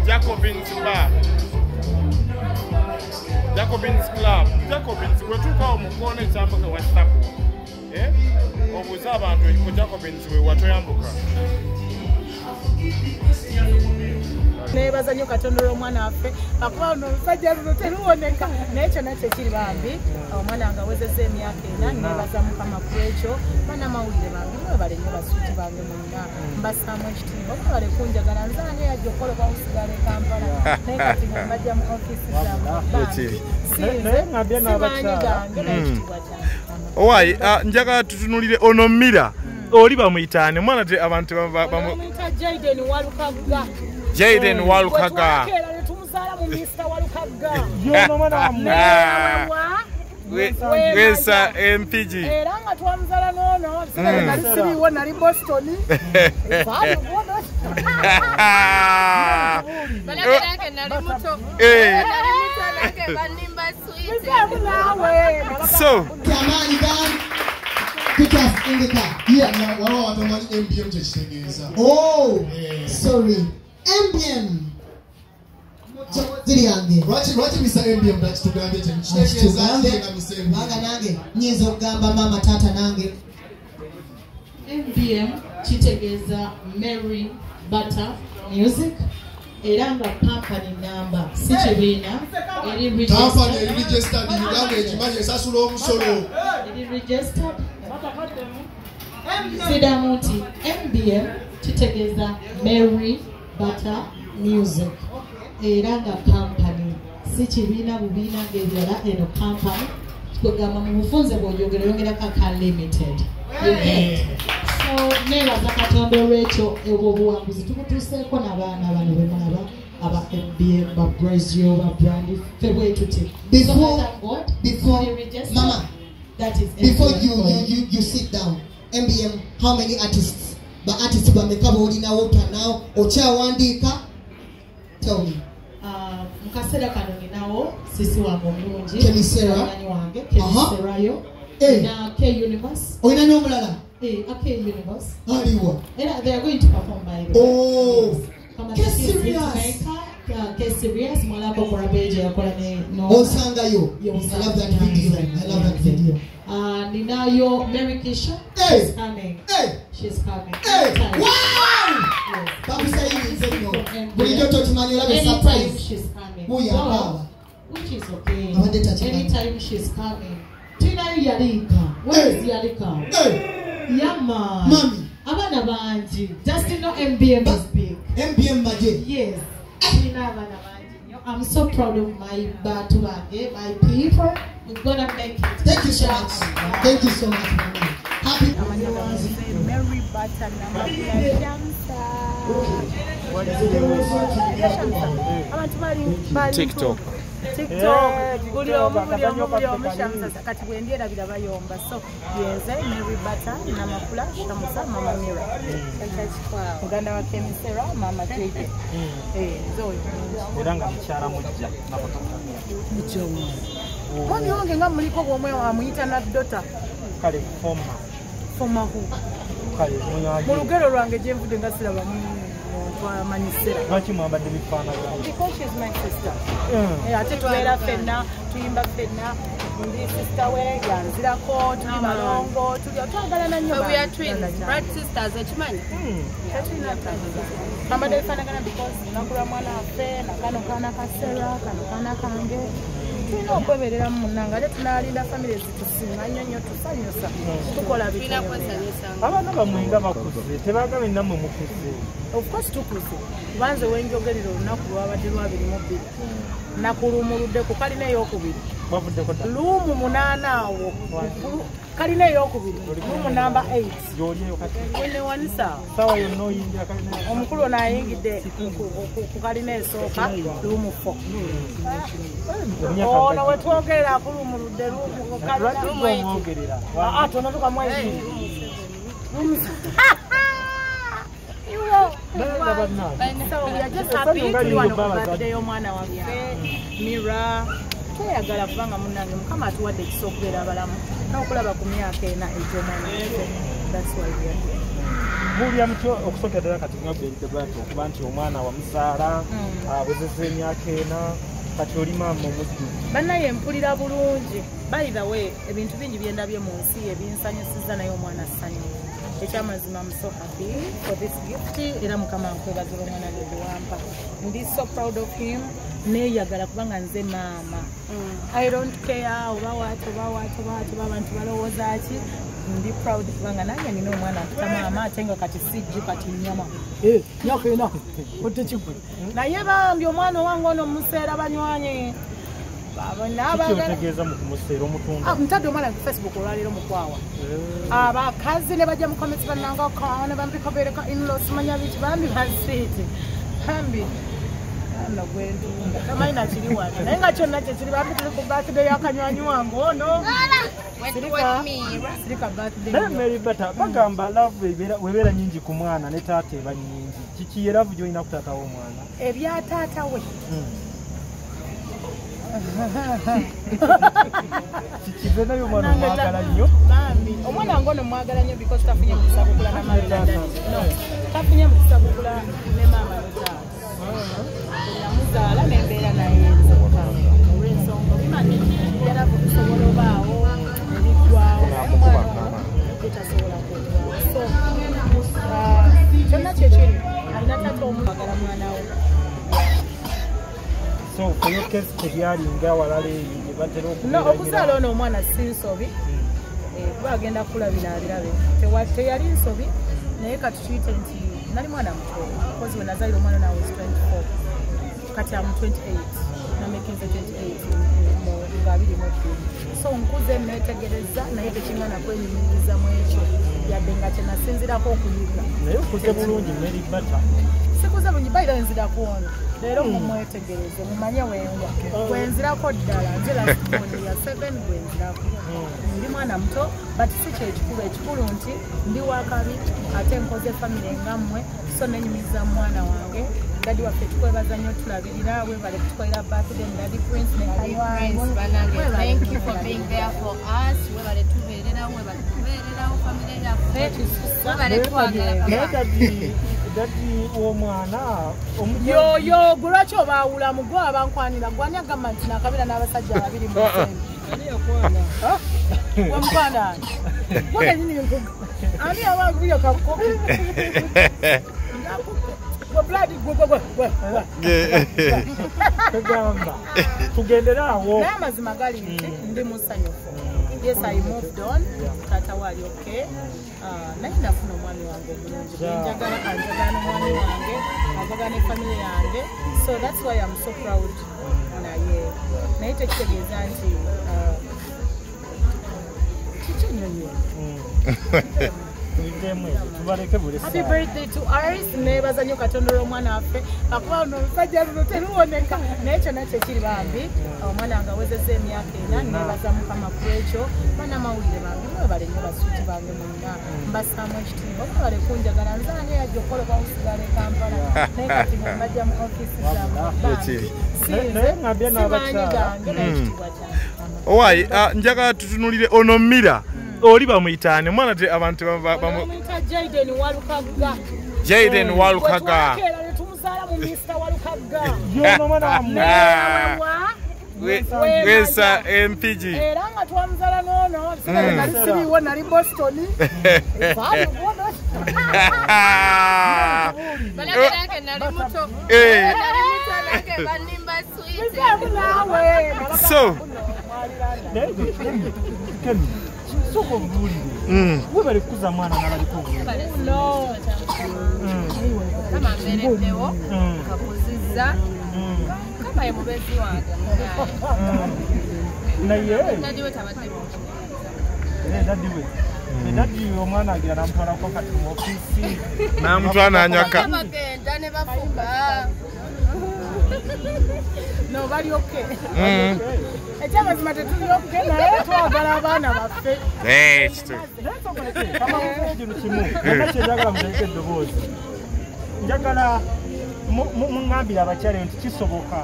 Jacobins Bar, Jacobins Club, Jacobins, we took our Mukone Zambuka Wastapo. Eh? Or was about to Jacobins, we were Toyambuka. Neighbors and you got to know one after a pound of nature nature bambi or Mananga was the same yakina, never some come up Rachel, Manama with the bambi, nobody never switch about the Muna, but so much tea, or the Punja Garanzania, you call about Gare Kampana, negative Madam office. Why, Jaga to Nuli Onomira, Oliva Mitani, one of the Avant Jaden Walukaga. Jaden Walukaga. Where's MPG? So, oh, sorry. MBM. Watch Mr. MBM that's to grab it and Nizo Gamba Mama Tata Nange. MBM Chitegeza Mary Butter Music. Eranga company number Sichibina. It is registered. It is registered. Sidamuti MBM Chitegeza Mary Butter Music. Eranga company Sichibina Bubina Gezera eno company kugamba mu bufunze bw'oyogera kaka limited. So never Zakatombe Rachel ewo buwanguzi tukutuseeko n'abaana bano bwe mulaba aba MBM ba Brazil ba Brandy febwe tuti before Mama that is before you sit down. MBM, how many artists? But artists bameka bolina wota now ochawandika. Tell me. Mukasera kano ninawo sisi wange omulungi Kemisera wange Kemisera yo na K Universe oyina n'omulala a K Universe aliwa era they are going to perform by the K Serious K Serious mwalako kwa page yakola ne no osangayo I love that video ninayo Mary Kisha she's coming she's coming wow anytime she's coming which is okay anytime she's coming Tina Yarika where is Yarika Yama Mami abana banji just know MBM is big MBM maje yes Tina abana banji I'm so proud of my Batubage my people we're gonna make it thank you so much Mami happy Mary Butter TikTok. Buli omu shamsa kati bwendyera birabayomba so yenze Mary Butter namakula shamusa Mama Mira muganda wa Kemisera Mama Jake zoyo eranga mchara mujja Mwami wange nga muliko bwomwe amuyita na dota kale foma hu kale mu lugero lwange gye nvudde nga siraba Manisera. Because she's my sister. Yeah, ate tubeera ffenna, tuyimba ffenna, ndi sister we, yanzirako, tuli balongo, twagalana nnyo. So we are twins, blood sisters, ekimanyi? Tetulina Mama defanagana because nakula mwana waffe, nakano kaana ka Sarah, kano kaana kange. Tulina okweberera munnanga ate tunaalinda family zitusinga nnyo tusanyusa. Tukola bitu. Abaana bamwenga bakuze, tebagala nammwe mukuze. Of course tukuze. Banze wenjogerera olunaku lwabadde lwabiri mu bbiri. Nakulumuludde ku kalina ey'okubiri. lumu 8 awo kalina eyokubiri lumu namba 8 wene wanisa omukulu nayingidde ku kalina esooka lumu 4 ono wetwogerera ku lumu ludde lumu tono tukamwezi omwana waffe mira tweyagala kubanga munange mukama atuwadde ekisa okubeera abalamu n'okulaba ku myaka ena egy'omwana waffe bulya mutyo okusooka ddala kati ngabberiddebat okuba nti omwana wamuzaala awezezza emyaka ena kati oli maama omuddu bannaye mpulira bulungi by the way ebintu bingi byendabye mu nsi ebinsanyusizza naye omwana assanyufu ekyamazima I'm so happy for this gift era mukama nkwebazira omwana gedewampa ndi so proud of him neyagala kubanga nze maama I don't care oba abantu balowooza ki ndi proud kubanga nange nina omwana akuta maama ate nga kati sijju kati nyama myaka ena otekigwe naye bambi omwana owange ono museera banywanye kyotegeeza mu kumuseera omutunda ntadde omwana Facebook olwaleero mukwawa abakazi ne bajja mu comments bannanga kaana bampika bereka in-laws manya biki bambi basiiti bambi ana gwendunda tamayina kiri wano naye nga kyonna kyekiri bambi tuli ku birthday yakanywanyi wange ono sirika birthday naye Mary Bata bagamba love webeera nyingi ku mwana ne taata eba nyingi kiki ye love gy'olina ku taata w'omwana ebya taata we kikize nayo omwana omwagala nnyo omwana wange ono mwagala nnyo because tafunye mukisa kugula na mama tafunye mukisa kugula ne mama namuzaala nembeera naye nzokka olw'ensonga bimanyi yala kusobola obaawo ebiggwawo etasobola kugwawo so kyonna kyekiri alina taata omwagala mwana we so kuyo kesi tebyalinga walala batera okuzaala ono omwana si nsobi kuba agenda kulabira abirabe teyali nsobi naye katuyite nti nali mwana muto kozi we nazaalira omwana nawe 24 kati amu 28 namekinze 28 nga 22 so nkuze netegereza naye tekingana kwenyumiriza mu ekyo yadde nga kyenasinzirako okuyiga naye okuze bulungi Mary Bata sikuze bulungi bayira enzirako ono leero mumwetegereze mumanye wenzirako ddala nze lasiboni ya 7 gwenzirako ndi mwana muto but si kyekikulu ekikulu nti ndi wakabi ate nkoze famire ngammwe so nenyumiza mwana wange dadi waffe tukwebaza nnyo tulabirira webale kutukolera birthday Daddy Prince ne thank you for being there for us webale tubeererawo webale tubeererawo famire yaffe webale twagala dadi w'omwana yoyo gwe lwaki obaawulamu gwe abankwanira gwani agamba nti nakabira n'abasajja ababiri mu wemukwana gwekenyini nkuga ani abaguyo kakoki tegamba tugendera awo naye amazima gali nti ndi musanyufu yes I moved on tata wali okay naye ndafuna omwami wange omulungi njagala anjagala n'omwami wange anjagala ne family yange so that's why I'm so proud naye tekitegeeza nti kikinyonyi happy birthday to Iris nebaza nnyo Katonda olw'omwana waffe akuba ono omusajja luno teruwoneka naye kyonna kyekiri bambi omwana wange awezezza emyaka ena nebaza mukama ku ekyo bannamawulire bange mwebale nnyo basuuti bange mwenna mbasaamu ekitiibwa mwebale kunjagala nze ani yajja okukola okwawusigala e Kampala naye kati nga mbajja mu ofiisi zabange simanyi gange n'ekitiibwa kyange owaayi njagala tutunulire ono Mira oli bamuyitaani omwana te abantu bamuyita Jaden Walukaga Jaden Walukaga tumuzaala mu Mr. Walukaga wesa MPG era nga twamuzaala n'ono nali siriiwo nali Boston so soko bulire webale kuza mwana n'abaliko no kama mbereddewo kakuzizza kama ye mubezi wange naye Daddy we tabadde buki. daddy we daddy omwana agira namutwalako kati mu office Namutwala anyaka. Bagenda ne bafuga. No, bali okay. Ekyamazima tetuli okay naye twagala abaana baffe. kino kimu era kyenjagala muteeke eddoboozi njagala muŋŋambire abakyala nti kisoboka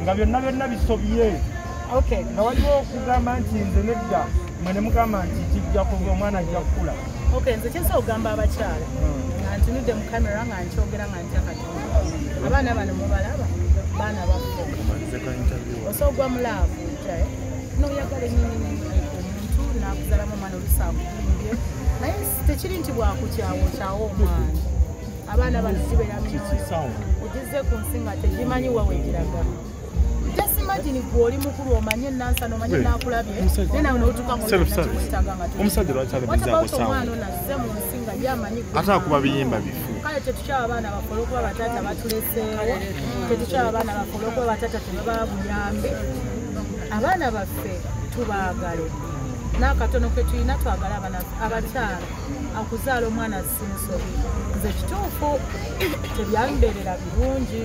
nga byonna bisobye Okay. nga waliwo okugamba nti nze nedda mwe ne mugamba nti kijja kuva omwana ajja kukula Okay, nze kinsa okugamba abakyala nga ntunudde mu kamera nga nkyogera nga ntya Katonda. Abaana bano mubalaba baana baffe. Osogwa mulaavu ntya n'oyagala ennyini omuntu n'akuzalamu omwana olusangulimbye naye tekiri nti bwakukyawo kyawo omwana. Abaana bano kibeera ogize ku nsi nga tegimanyi wa wegiraga. Just imagine gw'oli mukulu omanye ennansana omanye n'akulabye naye nawe n'otuuka ng'oyitaga nga Omusajja lwaki alabizaawo saawa? omwana ono azze mu nsi nga yamanyi Ate akuba biyimba bifu. kale tetukyaba abaana bafole okuba bataata batuleseewo tetukyaba abaana bafole okuba bataata tebabaa buyambi abaana baffe tubaagale n'akatono ke tulina twagala abakyala akuzaala omwana sinsobi nze kituufu tebyambeerera birungi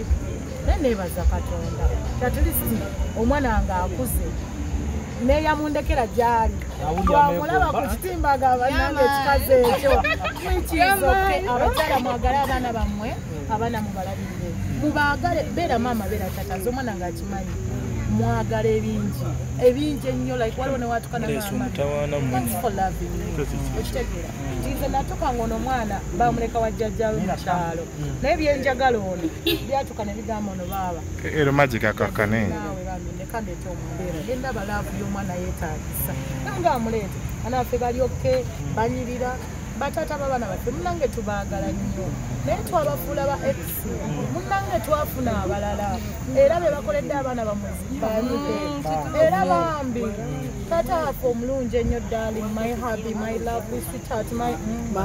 naye neebaza Katonda katulisti omwana nga akuze neyamundekera gyali twamulaba ku kitimba agamba nange ekikaze ekyo mwikizoke abakyala mwagale abaana bammwe abaana mubalabirire mubaagale beera maama beera tata nze omwana ng'akimanyi mwagala ebingi ennyo like waliwo newatukana okitegeera nze natuka ng'ono omwana bamuleka wa jjajjawe mu kyalo naye byenjagala ono byatuka ne bigamba ono baaba Ero magic akakane. naawe bambi leka ndeeta omumbeera ngendaba laavu y'omwana yeetaagisa nange amuleete abaana baffe balyokke banyirira bataata b'abaana baffe munnange tubaagala nnyo naye twabafuula ba x munnange twafuna abalala era be bakoledde abaana bamuzibanyike era bambi taata waffe omulungi ennyo darling my hubby my love sweetheart my